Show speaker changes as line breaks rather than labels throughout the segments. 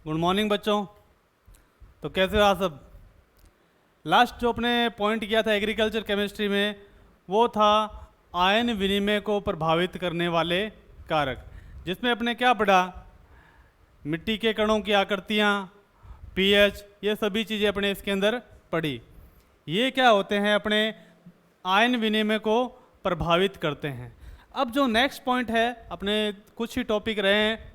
Good morning बच्चों। तो कैसे हो आप सब? लास्ट जो अपने पॉइंट किया था एग्रीकल्चर केमिस्ट्री में वो था आयन विनिमय को प्रभावित करने वाले कारक, जिसमें अपने क्या पढ़ा, मिट्टी के कणों की आकृतियाँ, पीएच, ये सभी चीज़ें अपने इसके अंदर पढ़ी। ये क्या होते हैं, अपने आयन विनिमय को प्रभावित करते हैं। अब जो नेक्स्ट पॉइंट है, अपने कुछ ही टॉपिक रहे हैं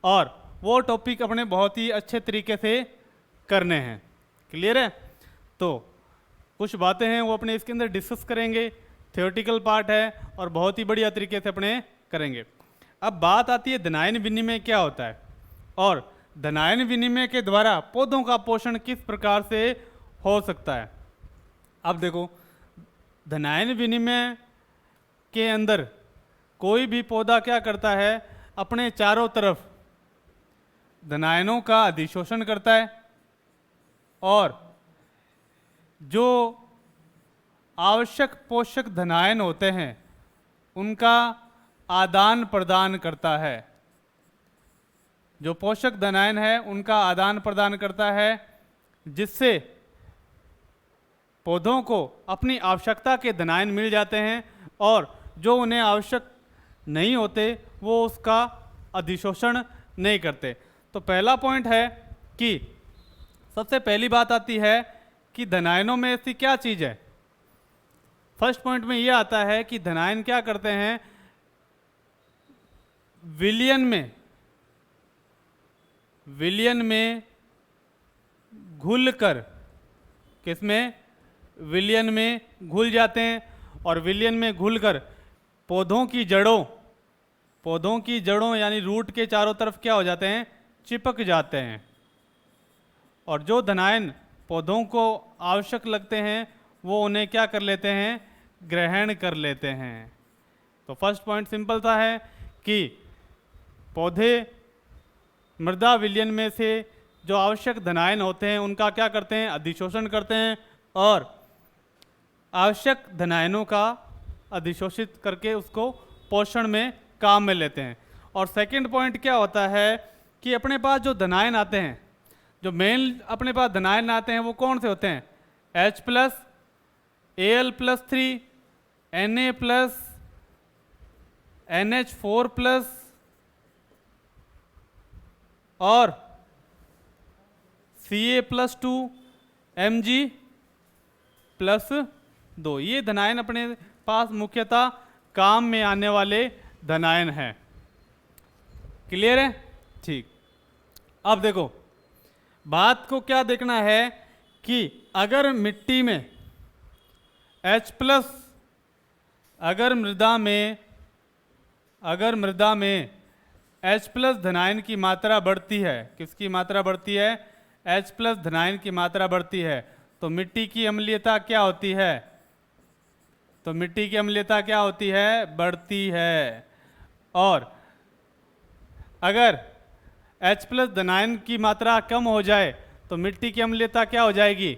और वो टॉपिक अपने बहुत ही अच्छे तरीके से करने हैं। क्लियर है? तो कुछ बातें हैं वो अपने इसके अंदर डिस्कस करेंगे, थियोरेटिकल पार्ट है और बहुत ही बढ़िया तरीके से अपने करेंगे। अब बात आती है धनायन विनिमय क्या होता है और धनायन विनिमय के द्वारा पौधों का पोषण किस प्रकार से हो सकता है। अब देखो, धनायन विनिमय के अंदर कोई भी पौधा क्या करता है, अपने चारों तरफ धनायनों का अधिशोषण करता है और जो आवश्यक पोषक धनायन होते हैं उनका आदान प्रदान करता है। जो पोषक धनायन है उनका आदान प्रदान करता है, जिससे पौधों को अपनी आवश्यकता के धनायन मिल जाते हैं और जो उन्हें आवश्यक नहीं होते वो उसका अधिशोषण नहीं करते। तो पहला पॉइंट है कि सबसे पहली बात आती है कि धनायनों में ऐसी क्या चीज़ है। फर्स्ट पॉइंट में ये आता है कि धनायन क्या करते हैं, विलयन में घुलकर, किसमें, विलयन में घुल जाते हैं और विलयन में घुलकर पौधों की जड़ों यानी रूट के चारों तरफ क्या हो जाते हैं, चिपक जाते हैं। और जो धनायन पौधों को आवश्यक लगते हैं वो उन्हें क्या कर लेते हैं, ग्रहण कर लेते हैं। तो फर्स्ट पॉइंट सिंपल सा है कि पौधे मृदा विलयन में से जो आवश्यक धनायन होते हैं उनका क्या करते हैं, अधिशोषण करते हैं और आवश्यक धनायनों का अधिशोषित करके उसको पोषण में काम में लेते हैं। और सेकंड पॉइंट क्या होता है कि अपने पास जो धनायन आते हैं, जो मेन अपने पास धनायन आते हैं वो कौन से होते हैं, H+, Al+3, Na+, NH4+ और Ca+2, Mg+2। ये धनायन अपने पास मुख्यतः काम में आने वाले धनायन हैं। क्लियर है? ठीक। अब देखो, बात को क्या देखना है कि अगर मिट्टी में H+, अगर मृदा में H+ धनायन की मात्रा बढ़ती है, किसकी मात्रा बढ़ती है, H+ धनायन की मात्रा बढ़ती है, तो मिट्टी की अम्लीयता क्या होती है, बढ़ती है। और अगर H+ धनायन की मात्रा कम हो जाए तो मिट्टी की अम्लीयता क्या हो जाएगी,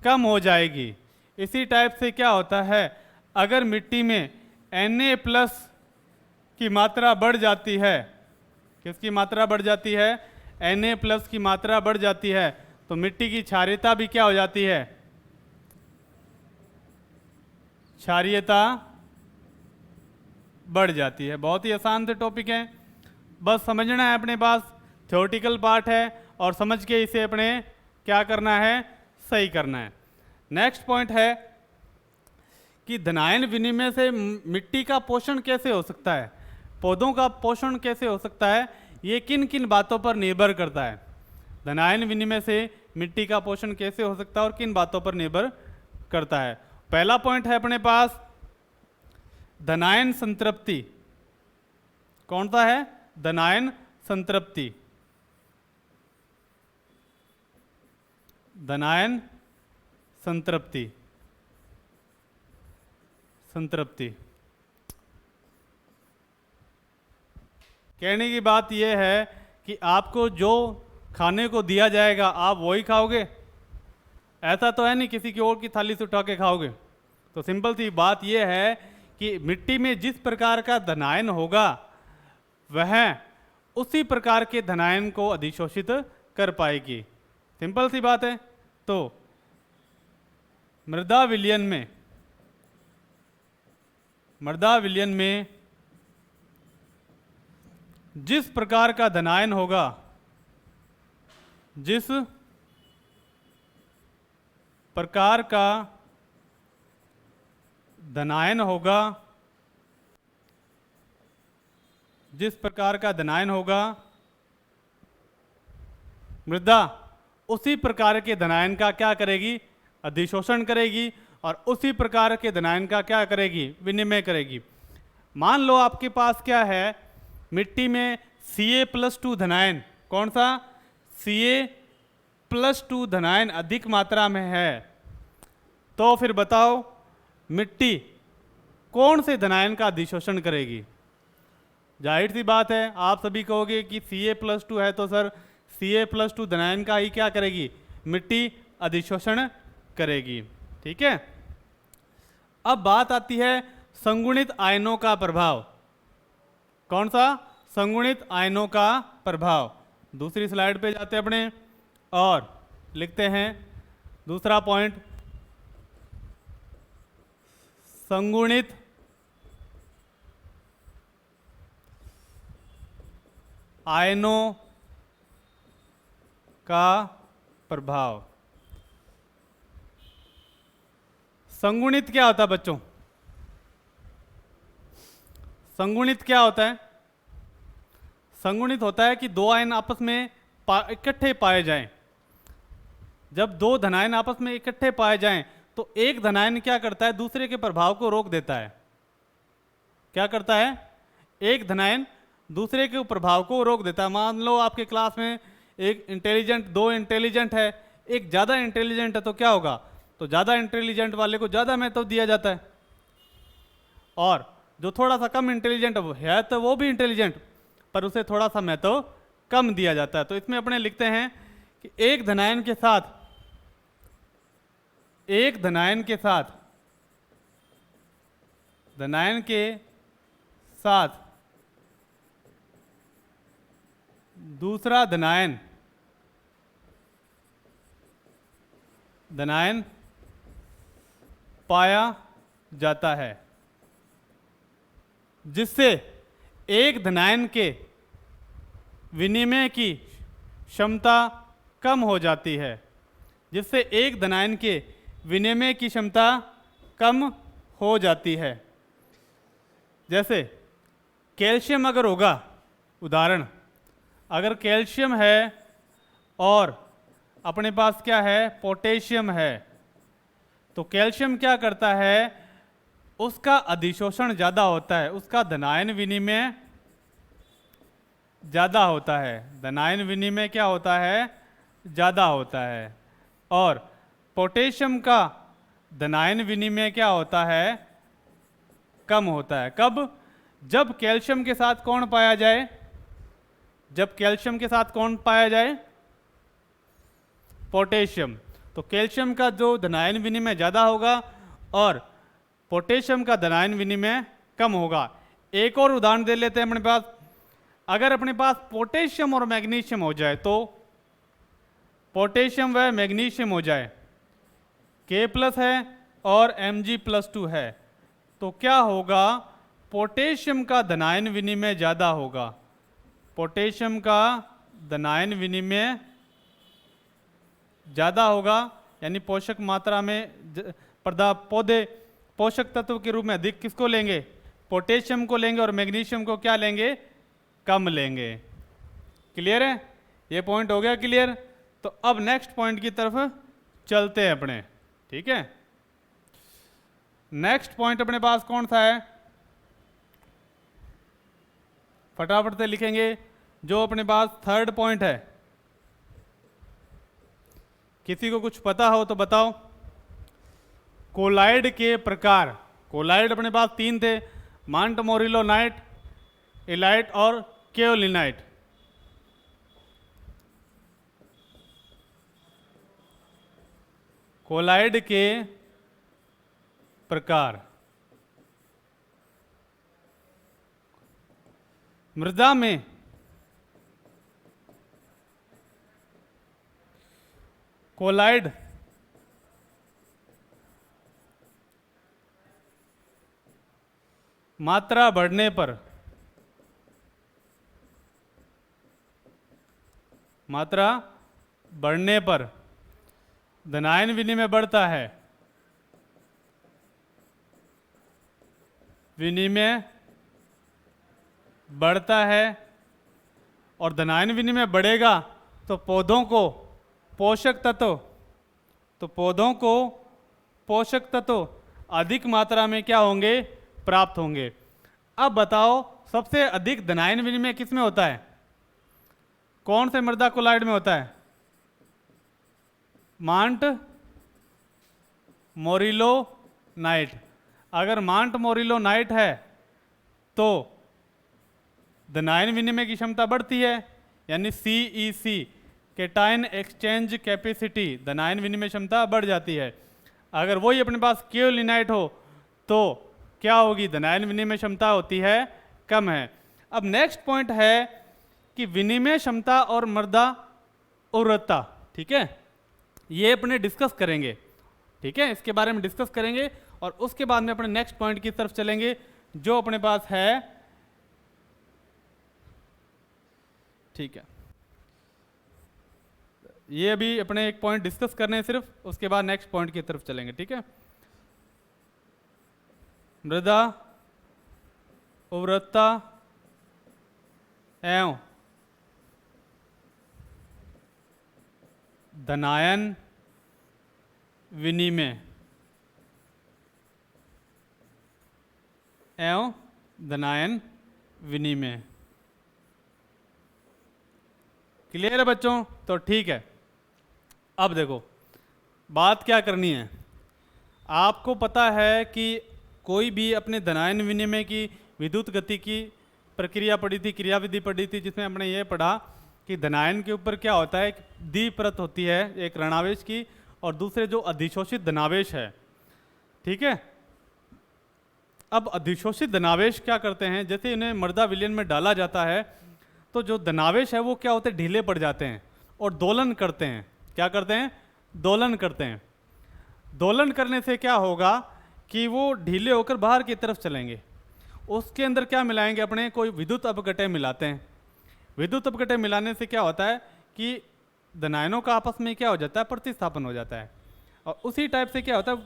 कम हो जाएगी। इसी टाइप से क्या होता है, अगर मिट्टी में Na+ की मात्रा बढ़ जाती है, किसकी मात्रा बढ़ जाती है, Na+ की मात्रा बढ़ जाती है, तो मिट्टी की क्षारीयता भी क्या हो जाती है, क्षारीयता बढ़ जाती है। बहुत ही आसान से टॉपिक है, बस समझना है, अपने पास थ्योरेटिकल पार्ट है और समझ के इसे अपने क्या करना है, सही करना है। नेक्स्ट पॉइंट है कि धनायन विनिमय से मिट्टी का पोषण कैसे हो सकता है, पौधों का पोषण कैसे हो सकता है, ये किन किन बातों पर निर्भर करता है। धनायन विनिमय से मिट्टी का पोषण कैसे हो सकता है और किन बातों पर निर्भर करता है। पहला पॉइंट है अपने पास धनायन संतृप्ति। कौन सा है, धनायन संतृप्ति। धनायन संतृप्ति कहने की बात यह है कि आपको जो खाने को दिया जाएगा आप वही खाओगे, ऐसा तो है नहीं किसी की और की थाली से उठा के खाओगे। तो सिंपल सी बात यह है कि मिट्टी में जिस प्रकार का धनायन होगा वह उसी प्रकार के धनायन को अधिशोषित कर पाएगी। सिंपल सी बात है। तो मृदा विलयन में जिस प्रकार का धनायन होगा, जिस प्रकार का धनायन होगा, जिस प्रकार का धनायन होगा, मृदा उसी प्रकार के धनायन का क्या करेगी? अधिशोषण करेगी, और उसी प्रकार के धनायन का क्या करेगी? विनिमय करेगी। मान लो आपके पास क्या है, मिट्टी में Ca+2 धनायन, कौन सा? Ca+2 धनायन अधिक मात्रा में है। तो फिर बताओ मिट्टी कौन से धनायन का अधिशोषण करेगी? जाहिर सी बात है, आप सभी कहोगे कि Ca+2 है तो सर Ca+2 धनायन का ही क्या करेगी? मिट्टी अधिशोषण करेगी। ठीक है। अब बात आती है संगुणित आयनों का प्रभाव। कौन सा? संगुणित आयनों का प्रभाव। दूसरी स्लाइड पे जाते हैं अपने और लिखते हैं दूसरा पॉइंट, संगुणित आयनों का प्रभाव। संगुणित क्या होता है बच्चों? संगुणित क्या होता है? संगुणित होता है कि दो आयन आपस में इकट्ठे पाए जाएं। जब दो धनायन आपस में इकट्ठे पाए जाएं तो एक धनायन क्या करता है? दूसरे के प्रभाव को रोक देता है। क्या करता है? एक धनायन दूसरे के प्रभाव को रोक देता है। मान लो आपके क्लास में एक इंटेलिजेंट, दो इंटेलिजेंट है, एक ज़्यादा इंटेलिजेंट है, तो क्या होगा? तो ज़्यादा इंटेलिजेंट वाले को ज़्यादा महत्व दिया जाता है, और जो थोड़ा सा कम इंटेलिजेंट है तो वो भी इंटेलिजेंट, पर उसे थोड़ा सा महत्व कम दिया जाता है। तो इसमें अपने लिखते हैं कि एक धनायन के साथ दूसरा धनायन पाया जाता है, जिससे एक धनायन के विनिमय की क्षमता कम हो जाती है। जिससे एक धनायन के विनिमय की क्षमता कम हो जाती है। जैसे कैल्शियम अगर होगा, उदाहरण, अगर कैल्शियम है और अपने पास क्या है? पोटेशियम है, तो कैल्शियम क्या करता है? उसका अधिशोषण ज़्यादा होता है, उसका धनायन विनिमय ज़्यादा होता है। धनायन विनिमय क्या होता है? ज़्यादा होता है। और पोटेशियम का धनायन विनिमय क्या होता है? कम होता है। कब? जब कैल्शियम के साथ कौन पाया जाए? जब कैल्शियम के साथ कौन पाया जाए? पोटेशियम। तो कैल्शियम का जो धनायन विनिमय ज़्यादा होगा और पोटेशियम का धनायन विनिमय कम होगा। एक और उदाहरण दे लेते हैं अपने पास। अगर अपने पास पोटेशियम और मैग्नीशियम हो जाए, तो पोटेशियम व मैग्नीशियम हो जाए, K+ है और Mg+2 है, तो क्या होगा? पोटेशियम का धनायन विनिमय ज़्यादा होगा। पोटेशियम का धनायन विनिमय ज़्यादा होगा, यानी पोषक मात्रा में पौधे पोषक तत्व के रूप में अधिक किसको लेंगे? पोटेशियम को लेंगे, और मैग्नीशियम को क्या लेंगे? कम लेंगे। क्लियर है? ये पॉइंट हो गया क्लियर? तो अब नेक्स्ट पॉइंट की तरफ चलते हैं अपने। ठीक है, नेक्स्ट पॉइंट अपने पास कौन सा है? फटाफट से लिखेंगे। जो अपने पास थर्ड पॉइंट है, किसी को कुछ पता हो तो बताओ। कोलाइड के प्रकार। कोलाइड अपने पास 3 थे, मांटमोरिलोनाइट, इलाइट और केओलिनाइट। कोलाइड के प्रकार। मृदा में कोलाइड मात्रा बढ़ने पर, मात्रा बढ़ने पर धनायन विनिमय बढ़ता है, विनिमय बढ़ता है, और धनायन विनिमय बढ़ेगा तो पौधों को पोषक तत्व, तो पौधों को पोषक तत्व अधिक मात्रा में क्या होंगे, प्राप्त होंगे। अब बताओ सबसे अधिक धनायन विनिमय किस में होता है, कौन से मृदा कोलाइड में होता है? Mant Morillo night. अगर मांट मोरिलो नाइट है तो धनायन विनिमय की क्षमता बढ़ती है, यानी CEC कैटायन एक्सचेंज कैपेसिटी, धनायन विनिमय क्षमता बढ़ जाती है। अगर वही अपने पास केओलिनाइट हो तो क्या होगी, धनायन विनिमय क्षमता होती है कम है। अब नेक्स्ट पॉइंट है कि विनिमय क्षमता और मृदा उर्वरता, ठीक है, ये अपने डिस्कस करेंगे, ठीक है, इसके बारे में डिस्कस करेंगे और उसके बाद में अपने नेक्स्ट पॉइंट की तरफ चलेंगे जो अपने पास है, ठीक है। ये अभी अपने एक पॉइंट डिस्कस करने हैं सिर्फ, उसके बाद नेक्स्ट पॉइंट की तरफ चलेंगे, ठीक है। मृदा उर्वरता एवं धनायन विनिमय एवं धनायन विनिमय, क्लियर है बच्चों? तो ठीक है, अब देखो बात क्या करनी है। आपको पता है कि कोई भी अपने धनायन विनिमय की विद्युत गति की प्रक्रिया पढ़ी थी, क्रियाविधि पढ़ी थी, जिसमें हमने ये पढ़ा कि धनायन के ऊपर क्या होता है, एक द्विपरत होती है, एक ऋणावेश की, और दूसरे जो अधिशोषित धनावेश है, ठीक है। अब अधिशोषित धनावेश क्या करते हैं, जैसे इन्हें मृदा विलयन में डाला जाता है तो जो धनावेश है वो क्या होते हैं, ढीले पड़ जाते हैं और दोलन करते हैं। क्या करते हैं? दोलन करते हैं। दोलन करने से क्या होगा कि वो ढीले होकर बाहर की तरफ चलेंगे। उसके अंदर क्या मिलाएंगे, अपने कोई विद्युत अपघटय मिलाते हैं। विद्युत अपघटय मिलाने से क्या होता है कि धनायनों का आपस में क्या हो जाता है, प्रतिस्थापन हो जाता है। और उसी टाइप से क्या होता है,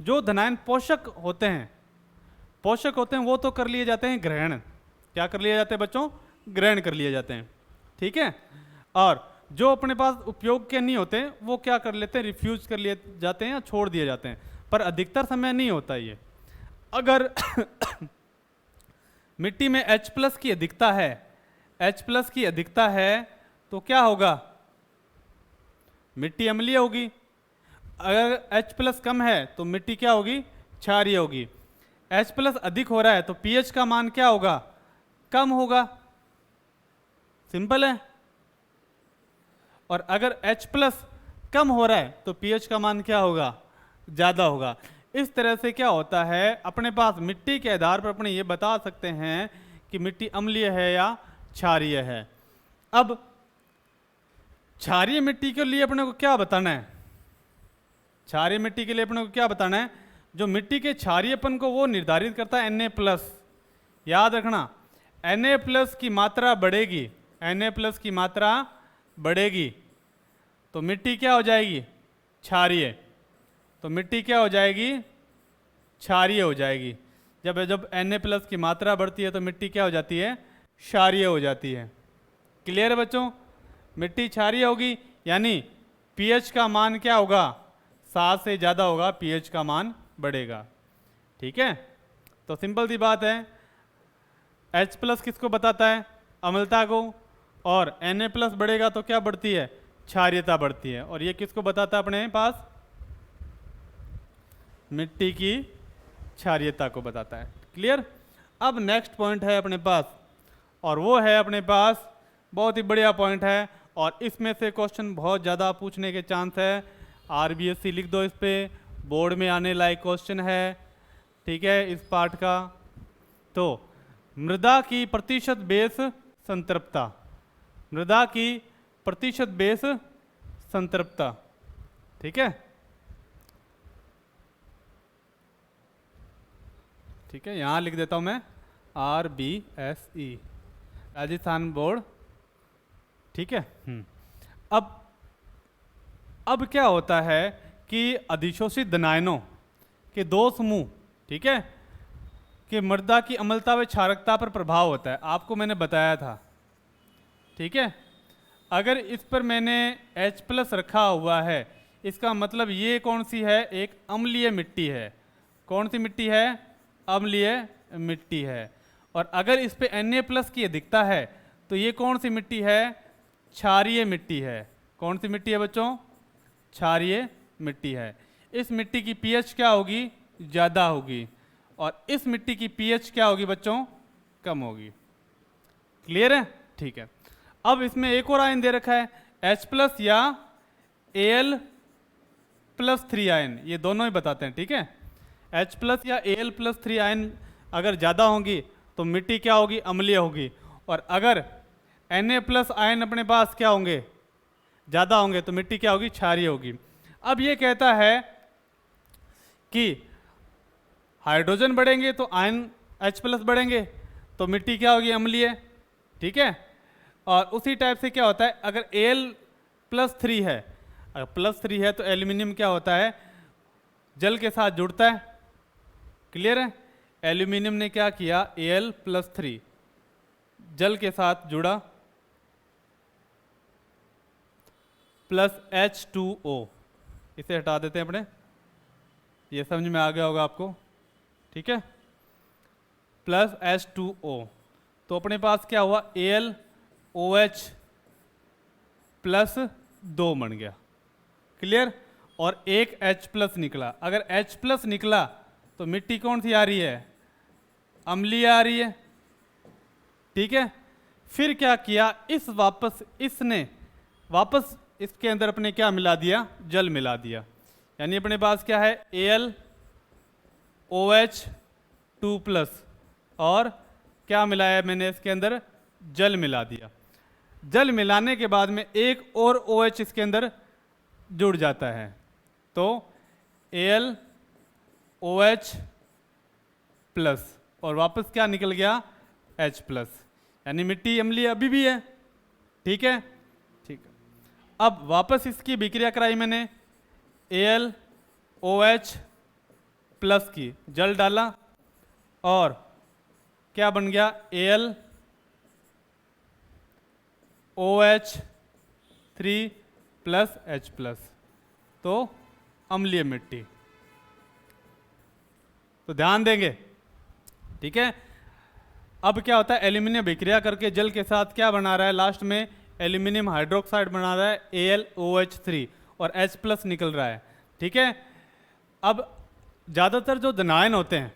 जो धनायन पोषक होते हैं वो तो कर लिए जाते हैं ग्रहण। क्या कर लिए जाते हैं बच्चों? ग्रहण कर लिए जाते हैं, ठीक है। और जो अपने पास उपयोग के नहीं होते वो क्या कर लेते हैं, रिफ्यूज कर लिए जाते हैं या छोड़ दिए जाते हैं, पर अधिकतर समय नहीं होता ये। अगर मिट्टी में H+ की अधिकता है, H+ की अधिकता है तो क्या होगा, मिट्टी अम्लीय होगी। अगर H+ कम है तो मिट्टी क्या होगी, क्षारीय होगी। H+ अधिक हो रहा है तो pH का मान क्या होगा, कम होगा, सिंपल है। और अगर H+ कम हो रहा है तो pH का मान क्या होगा, ज़्यादा होगा। इस तरह से क्या होता है, अपने पास मिट्टी के आधार पर अपने ये बता सकते हैं कि मिट्टी अम्लीय है या क्षारीय है। अब क्षारीय मिट्टी के लिए अपने को क्या बताना है, क्षारीय मिट्टी के लिए अपने को क्या बताना है, जो मिट्टी के क्षारीयपन को वो निर्धारित करता है Na+। याद रखना, Na+ की मात्रा बढ़ेगी, Na+ की मात्रा बढ़ेगी तो मिट्टी क्या हो जाएगी, क्षारीय। तो मिट्टी क्या हो जाएगी, क्षारीय हो जाएगी। जब Na+ की मात्रा बढ़ती है तो मिट्टी क्या हो जाती है, क्षारीय हो जाती है। क्लियर है बच्चों? मिट्टी क्षारीय होगी यानी pH का मान क्या होगा, 7 से ज़्यादा होगा, pH का मान बढ़ेगा, ठीक है। तो सिंपल सी बात है, H+ किसको बताता है, अम्लता को, और Na+ बढ़ेगा तो क्या बढ़ती है, क्षारीयता बढ़ती है। और ये किसको बताता है अपने पास, मिट्टी की क्षारीयता को बताता है। क्लियर? अब नेक्स्ट पॉइंट है अपने पास, और वो है अपने पास बहुत ही बढ़िया पॉइंट है, और इसमें से क्वेश्चन बहुत ज़्यादा पूछने के चांस है। RBSc लिख दो, इस पे बोर्ड में आने लायक क्वेश्चन है, ठीक है, इस पार्ट का। तो मृदा की प्रतिशत बेस संतृप्तता, मृदा की प्रतिशत बेस संतृप्तता, ठीक है, ठीक है, यहाँ लिख देता हूँ मैं RBSE, राजस्थान बोर्ड। ठीक है। अब क्या होता है कि अधिशोषित धनायनों के दो समूह, ठीक है, कि मृदा की अम्लता व क्षारकता पर प्रभाव होता है, आपको मैंने बताया था। ठीक है, अगर इस पर मैंने H+ रखा हुआ है, इसका मतलब ये कौन सी है, एक अम्लीय मिट्टी है। कौन सी मिट्टी है, अम्लीय मिट्टी है। और अगर इस पे Na+ की अधिकता है तो ये कौन सी मिट्टी है, क्षारीय मिट्टी है। कौन सी मिट्टी है बच्चों, क्षारीय मिट्टी है। इस मिट्टी की pH क्या होगी, ज़्यादा होगी, और इस मिट्टी की pH क्या होगी बच्चों, कम होगी। क्लियर है, ठीक है। अब इसमें एक और आयन दे रखा है, H+ या Al+3 आयन, ये दोनों ही बताते हैं। ठीक है, H+ या Al+3 आयन अगर ज़्यादा होंगी तो मिट्टी क्या होगी, अम्लीय होगी, और अगर Na+ आयन अपने पास क्या होंगे, ज़्यादा होंगे, तो मिट्टी क्या होगी, क्षारीय होगी। अब ये कहता है कि हाइड्रोजन बढ़ेंगे तो आयन H+ बढ़ेंगे, तो मिट्टी क्या होगी, अम्लीय। ठीक है, और उसी टाइप से क्या होता है, अगर Al+3 है, अगर +3 है तो एल्यूमिनियम क्या होता है, जल के साथ जुड़ता है। क्लियर है, एल्यूमिनियम ने क्या किया, Al+3 जल के साथ जुड़ा, +H2O, इसे हटा देते हैं अपने, ये समझ में आ गया होगा आपको। ठीक है, +H2O, तो अपने पास क्या हुआ, AlOH+2 बन गया। क्लियर, और एक H+ निकला। अगर H+ निकला तो मिट्टी कौन सी आ रही है, अम्लीय आ रही है। ठीक है, फिर क्या किया, इसने वापस इसके अंदर अपने क्या मिला दिया, जल मिला दिया। यानी अपने पास क्या है, AlOH2+, और क्या मिलाया मैंने इसके अंदर, जल मिला दिया। जल मिलाने के बाद में एक और OH इसके अंदर जुड़ जाता है, तो AlOH+, और वापस क्या निकल गया, H+, यानी मिट्टी अम्लीय अभी भी है। ठीक है, ठीक है। अब वापस इसकी विक्रिया कराई मैंने, AlOH+ की, जल डाला, और क्या बन गया, AlOH3+H+, तो अम्लीय मिट्टी। तो ध्यान देंगे। ठीक है, अब क्या होता है, एल्यूमिनियम विक्रिया करके जल के साथ क्या बना रहा है, लास्ट में एल्यूमिनियम हाइड्रोक्साइड बना रहा है, AlOH3, और H+ निकल रहा है। ठीक है, अब ज़्यादातर जो धनायन होते हैं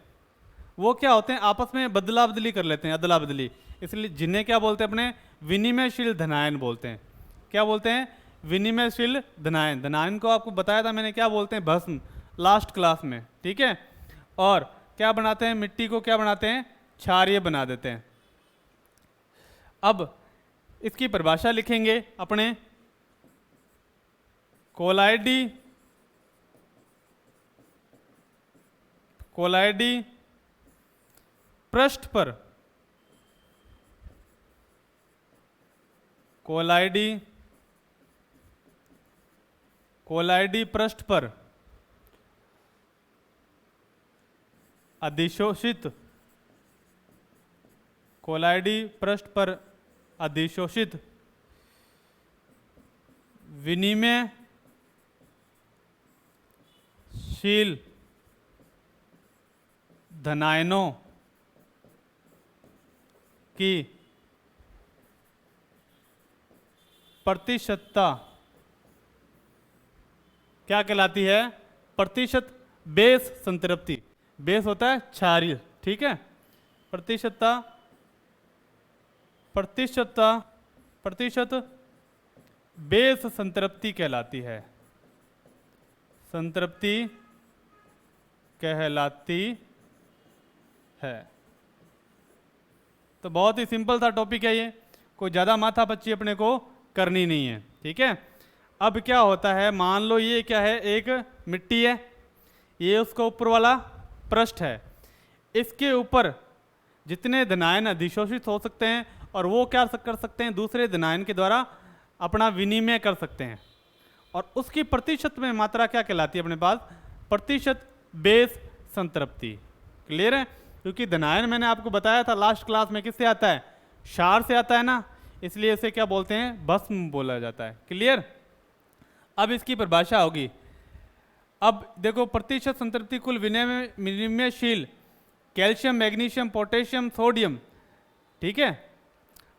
वो क्या होते हैं, आपस में बदला बदली कर लेते हैं, अदला बदली, इसलिए जिन्हें क्या बोलते हैं, अपने विनिमयशील धनायन बोलते हैं। क्या बोलते हैं, विनिमयशील धनायन। धनायन को आपको बताया था मैंने, क्या बोलते हैं, भस्म, लास्ट क्लास में। ठीक है, और क्या बनाते हैं, मिट्टी को क्या बनाते हैं, क्षारीय बना देते हैं। अब इसकी परिभाषा लिखेंगे अपने, कोलाइडी पृष्ठ पर, कोलाइडी पृष्ठ पर अधिशोषित, कोलाइडी पृष्ठ पर अधिशोषित विनिमयशील धनायनों की प्रतिशतता क्या कहलाती है, प्रतिशत बेस संतृप्ति। बेस होता है क्षारीय। ठीक है, प्रतिशत बेस संतृप्ति कहलाती है, संतृप्ति कहलाती है। तो बहुत ही सिंपल सा टॉपिक है ये, कोई ज़्यादा माथापच्ची अपने को करनी नहीं है। ठीक है, अब क्या होता है, मान लो ये क्या है, एक मिट्टी है, ये उसका ऊपर वाला पृष्ठ है, इसके ऊपर जितने धनायन अधिशोषित हो सकते हैं और वो क्या कर सकते हैं, दूसरे धनायन के द्वारा अपना विनिमय कर सकते हैं, और उसकी प्रतिशत में मात्रा क्या कहलाती है अपने पास, प्रतिशत बेस संतृप्ति। क्लियर है? क्योंकि धनायन मैंने आपको बताया था लास्ट क्लास में किससे आता है, क्षार से आता है ना, इसलिए इसे क्या बोलते हैं, भस्म बोला जाता है। क्लियर? अब इसकी परिभाषा होगी, अब देखो प्रतिशत संतृप्ति कुल विनिमयशील कैल्शियम, मैग्नीशियम, पोटेशियम, सोडियम, ठीक है।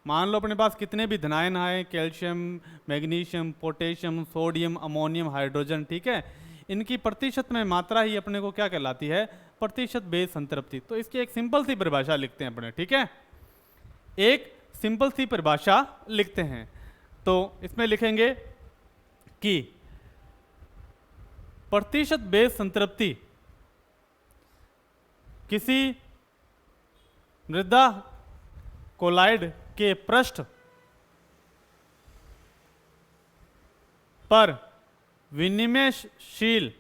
मान लो अपने पास कितने भी धनायन आए, calcium, magnesium, potassium, sodium, ammonium, hydrogen, ठीक है, इनकी प्रतिशत में मात्रा ही अपने को क्या कहलाती है, प्रतिशत बेस संतृप्ति। तो इसकी एक सिंपल सी परिभाषा लिखते हैं अपने, ठीक है, एक सिंपल सी परिभाषा लिखते हैं। तो इसमें लिखेंगे कि प्रतिशत बेस संतृप्ति किसी मृदा कोलाइड के पृष्ठ पर विनिमयशील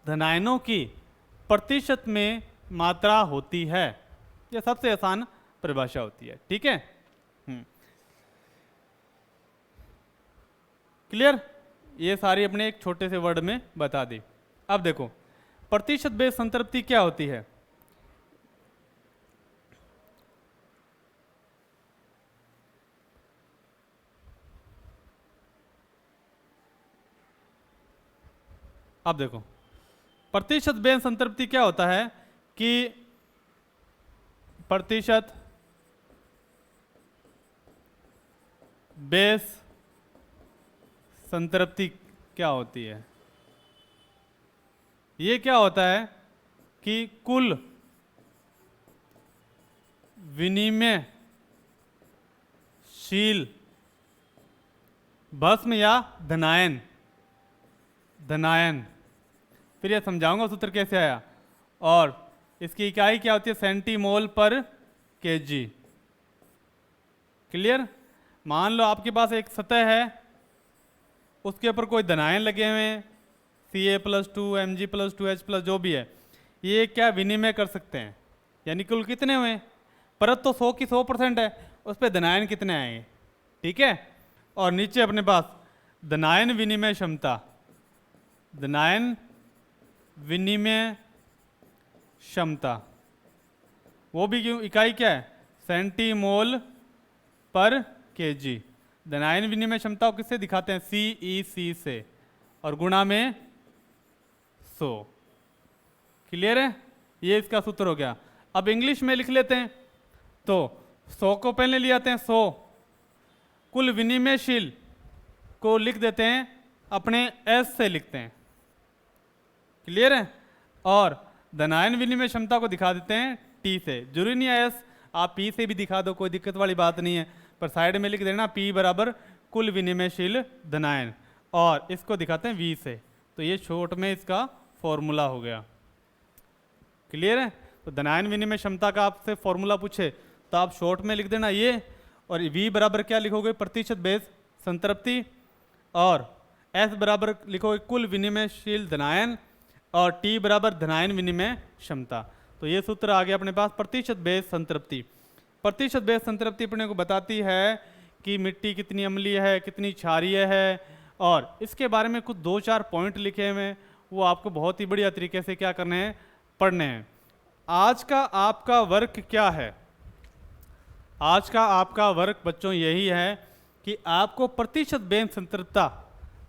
धनायनों की प्रतिशत में मात्रा होती है। यह सबसे आसान परिभाषा होती है, ठीक है। क्लियर? ये सारी अपने एक छोटे से वर्ड में बता दी। अब देखो प्रतिशत बेस संतृप्ति क्या होती है। अब देखो प्रतिशत बेस संतृप्ति क्या होता है कि प्रतिशत बेस संतृप्ति क्या होती है, ये क्या होता है कि कुल विनिमयशील भस्म या धनायन, फिर यह समझाऊंगा सूत्र कैसे आया, और इसकी इकाई क्या होती है, सेंटीमोल पर केजी। क्लियर? मान लो आपके पास एक सतह है, उसके ऊपर कोई धनायन लगे हुए हैं, Ca+2, Mg+2H+, जो भी है, ये क्या विनिमय कर सकते हैं, यानी कुल कितने हुए, परत तो 100 की 100% है, उस पर धनायन कितने आएंगे, ठीक है। और नीचे अपने पास धनायन विनिमय क्षमता, धनायन विनिमय क्षमता, वो भी क्यों, इकाई क्या है, सेंटीमोल पर केजी। धनायन विनिमय क्षमता को किससे दिखाते हैं, CEC से, और गुणा में 100। क्लियर है? ये इसका सूत्र हो गया। अब इंग्लिश में लिख लेते हैं, तो 100 को पहले ले आते हैं, 100 कुल विनिमयशील को लिख देते हैं अपने S से लिखते हैं। क्लियर है? और धनायन विनिमय क्षमता को दिखा देते हैं T से, जरूरी नहीं है S, आप P से भी दिखा दो, कोई दिक्कत वाली बात नहीं है, पर साइड में लिख देना P बराबर कुल विनिमयशील धनायन, और इसको दिखाते हैं V से, तो ये शॉर्ट में इसका फॉर्मूला हो गया। क्लियर है? तो धनायन विनिमय क्षमता का आपसे फॉर्मूला पूछे तो आप शॉर्ट में लिख देना ये, और V बराबर क्या लिखोगे, प्रतिशत बेस संतृप्ति, और S बराबर लिखोगे कुल विनिमयशील धनायन, और T बराबर धनायन विनिमय क्षमता। तो ये सूत्र आ गया अपने पास, प्रतिशत बेस संतृप्ति। प्रतिशत बेस संतृप्ति अपने को बताती है कि मिट्टी कितनी अम्लीय है, कितनी क्षारीय है, और इसके बारे में कुछ 2-4 पॉइंट लिखे हुए हैं, वो आपको बहुत ही बढ़िया तरीके से क्या करने हैं, पढ़ने हैं। आज का आपका वर्क क्या है, आज का आपका वर्क बच्चों यही है कि आपको प्रतिशत बेस संतृप्तता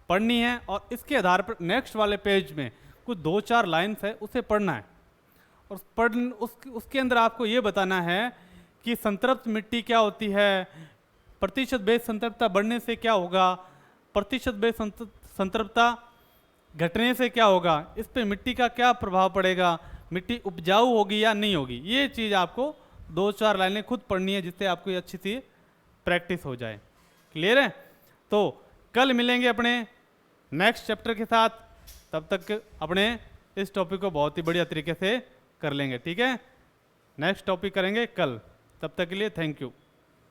पढ़नी है, और इसके आधार पर नेक्स्ट वाले पेज में कुछ 2-4 लाइन्स है उसे पढ़ना है, और उसके अंदर आपको ये बताना है कि संतृप्त मिट्टी क्या होती है, प्रतिशत बेस संतृप्तता बढ़ने से क्या होगा, प्रतिशत बेस संतृप्तता घटने से क्या होगा, इस पे मिट्टी का क्या प्रभाव पड़ेगा, मिट्टी उपजाऊ होगी या नहीं होगी, ये चीज़ आपको 2-4 लाइनें खुद पढ़नी है, जिससे आपको ये अच्छी सी प्रैक्टिस हो जाए। क्लियर है? तो कल मिलेंगे अपने नेक्स्ट चैप्टर के साथ, तब तक अपने इस टॉपिक को बहुत ही बढ़िया तरीके से कर लेंगे, ठीक है। नेक्स्ट टॉपिक करेंगे कल, तब तक के लिए थैंक यू।